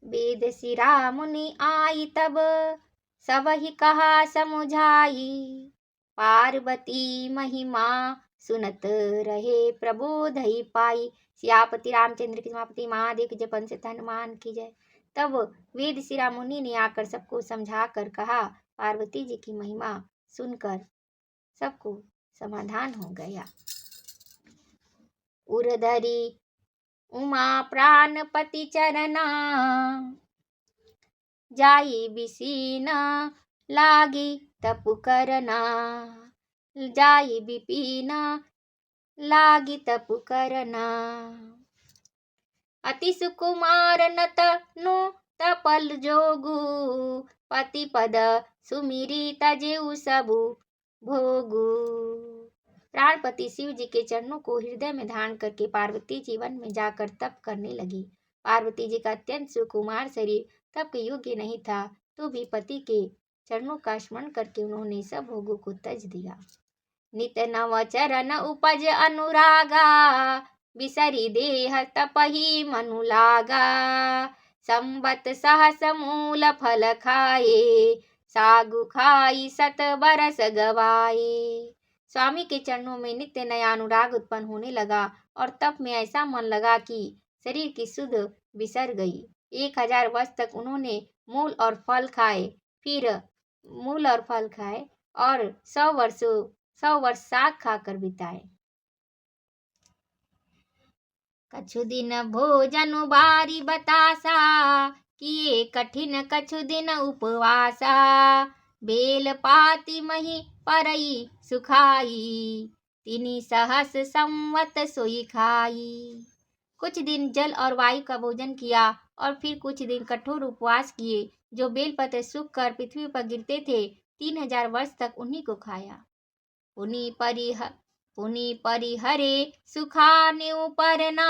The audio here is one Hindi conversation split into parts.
वेद शिरा मुनि आई तब, सब ही कहा समुझाई। पार्वती महिमा सुनत रहे, प्रबोधि पाई। सियापति रामचंद्र की समापति, महादेव की जय, पंच हनुमान की जय। तब वेद शिरा मुनि ने आकर सबको समझा कर कहा। पार्वती जी की महिमा सुनकर सबको समाधान हो गया। उरधरी उमा प्राणपति चरना, जाई बिसीन लागी तपु करना। जाई बिपिन लागी तपु करना। अति सुकुमार नतनु तपल जोगु, पति पद सुमिरी तजेउ सबु भोगु। प्राणपति शिव जी के चरणों को हृदय में धारण करके पार्वती जी वन में जाकर तप करने लगी। पार्वती जी का अत्यंत सुकुमार शरीर तप के योग्य नहीं था, तो भी पति के चरणों का स्मरण करके उन्होंने सब भोगों को त्यज दिया। नित नव चरण उपज अनुरागा, बिसरी देह तपहि मनु लागा। संबत सहस मूल फल खाए, सागु खाई सत बरस गवाए। स्वामी के चरणों में नित्य नया अनुराग उत्पन्न होने लगा और तप में ऐसा मन लगा कि शरीर की सुध बिसर गई। 1000 वर्ष तक उन्होंने मूल और फल खाए, फिर मूल और फल खाए और 100 वर्ष साग खाकर बिताए। कछु दिन भोजन बारी बतासा, किए कठिन कछु दिन उपवासा। बेल पाती मही परई सुखाई, तिनी सहस संवत सोई खाई। कुछ दिन जल और वायु का भोजन किया और फिर कुछ दिन कठोर उपवास किए। जो बेलपत्र सूख कर पृथ्वी पर गिरते थे, 3000 वर्ष तक उन्हीं को खाया। पुनि परिहरे सुखाने उपरना,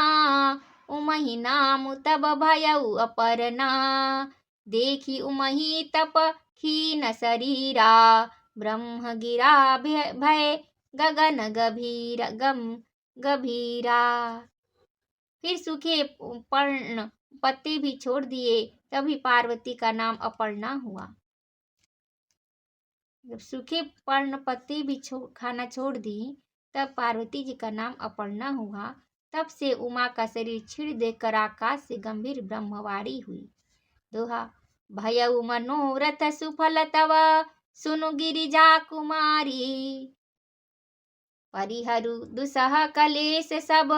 उमहि नाम तब भयउ अपरना। देखी उमहि तप खीन शरीरा, ब्रह्म गिरा भय गगन गभीरा। फिर सूखे पर्ण पत्ते भी छोड़ दिए, तभी पार्वती का नाम अपर्णा हुआ। जब सूखे पर्ण पत्ते भी खाना छोड़ दी, तब पार्वती जी का नाम अपर्णा हुआ। तब से उमा का शरीर छीड़ देकर आकाश से गंभीर ब्रह्मवाणी हुई। दोहा। भयउ मनोरथ सुफल तव, सुनु गिरिजा कुमारी। परिहरु दुसह कलेश सब,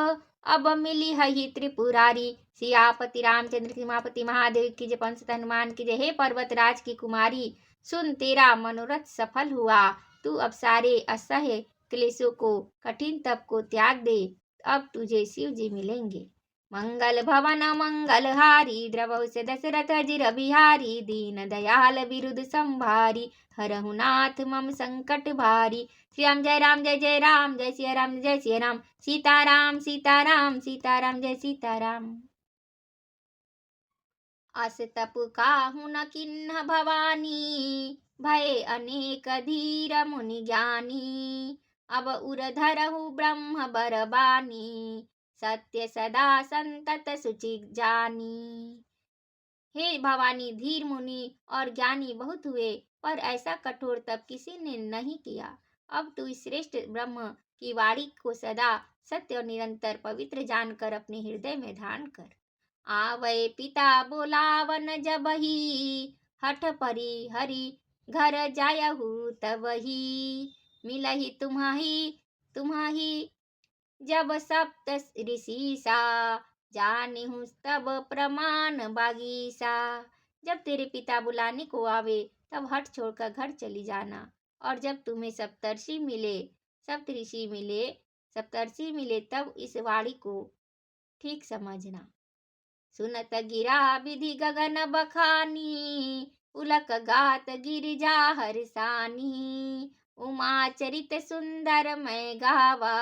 अब मिली हहि त्रिपुरारी। सियापति रामचंद्र की उमापति महादेव की जय, पंच हनुमान की जय। हे पर्वतराज की कुमारी, सुन तेरा मनोरथ सफल हुआ। तू अब सारे असह्य क्लेशों को, कठिन तप को त्याग दे। अब तुझे शिव जी मिलेंगे। मंगल भवन मंगलहारी, द्रवहु से दशरथ अजिर बिहारी। दीन दयाल बिरुद संभारी, हरहु नाथ मम संकट भारी। श्री राम जय राम जय जय राम, जय सिया राम जय सिया राम। सीताराम सीताराम सीताराम जय सीताराम। अस तप काहू न किन्ह भवानी, भय अनेक धीर मुनि ज्ञानी। अब उरधरहु ब्रह्म बरबानी, सत्य सदा संतत सुचि जानी। हे भवानी, धीर मुनि और ज्ञानी बहुत हुए, पर ऐसा कठोर तप किसी ने नहीं किया। अब तू इस श्रेष्ठ ब्रह्म की वाणी को सदा सत्य और निरंतर पवित्र जानकर अपने हृदय में धारण कर। आवै पिता बोलावन जबहि, हठ परि हरि घर जायहु तबहि। मिलहि तुम्हाही जब सप्त ऋषि सा, जानिहु तब प्रमाण बागीसा। जब तेरे पिता बुलाने को आवे, तब हट छोड़कर घर चली जाना। और जब तुम्हें सप्तर्षि मिले तब इस वाणी को ठीक समझना। सुनत गिरा विधि गगन बखानी, उलक गात गिरिजा हरसानी। उमा चरित सुंदर मैं गावा,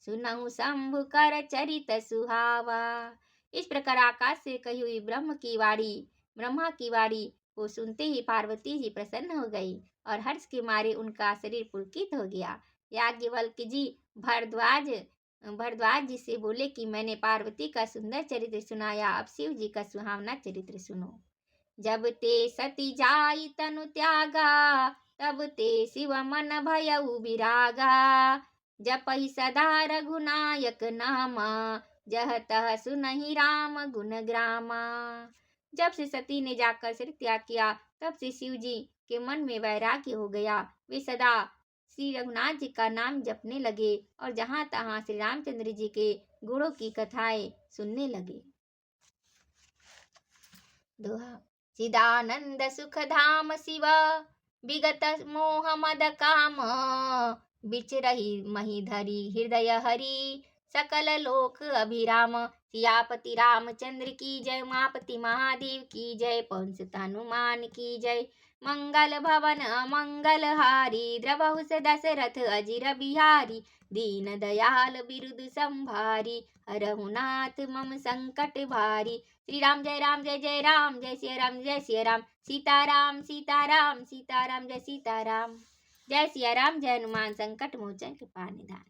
सुनहु शंभु कर चरित सुहावा। इस प्रकार आकाश से कही हुई ब्रह्मा की वाणी को सुनते ही पार्वती जी प्रसन्न हो गई और हर्ष के मारे उनका शरीर पुलकित हो गया। याज्ञवल्क्य जी, भारद्वाज भरद्वाज जी से बोले कि मैंने पार्वती का सुंदर चरित्र सुनाया, अब शिव जी का सुहावना चरित्र सुनो। जब ते सती जाई तनु त्यागा, तब ते शिव मन भयउ विरागा। जपहि सदा रघुनायक नामा, जह तह सुनहि राम गुण ग्रामा। जब से सती ने जाकर सिर त्याग किया, तब से शिव जी के मन में वैराग्य हो गया। वे सदा श्री रघुनाथ जी का नाम जपने लगे और जहाँ तहाँ श्री रामचंद्र जी के गुणों की कथाएं सुनने लगे। दोहा। चिदानंद सुख धाम शिव, विगत मोह मद काम। बिचरहि मही धरी हृदय हरि, सकल लोक अभिराम। सियापति रामचंद्र की जय, उमापति महादेव की जय, पवन सुत हनुमान की जय। मंगल भवन मंगल हारी, द्रवहु दशरथ अजिर बिहारी। दीन दयाल बिरुद संभारी, हरहु नाथ मम संकट भारी। श्री राम जय राम जय जय राम, जय सिया राम जय सिया राम। सीताराम सीताराम सीताराम जय सीताराम। जय सिया राम जय हनुमान, संकट मोचन कृपा निधान।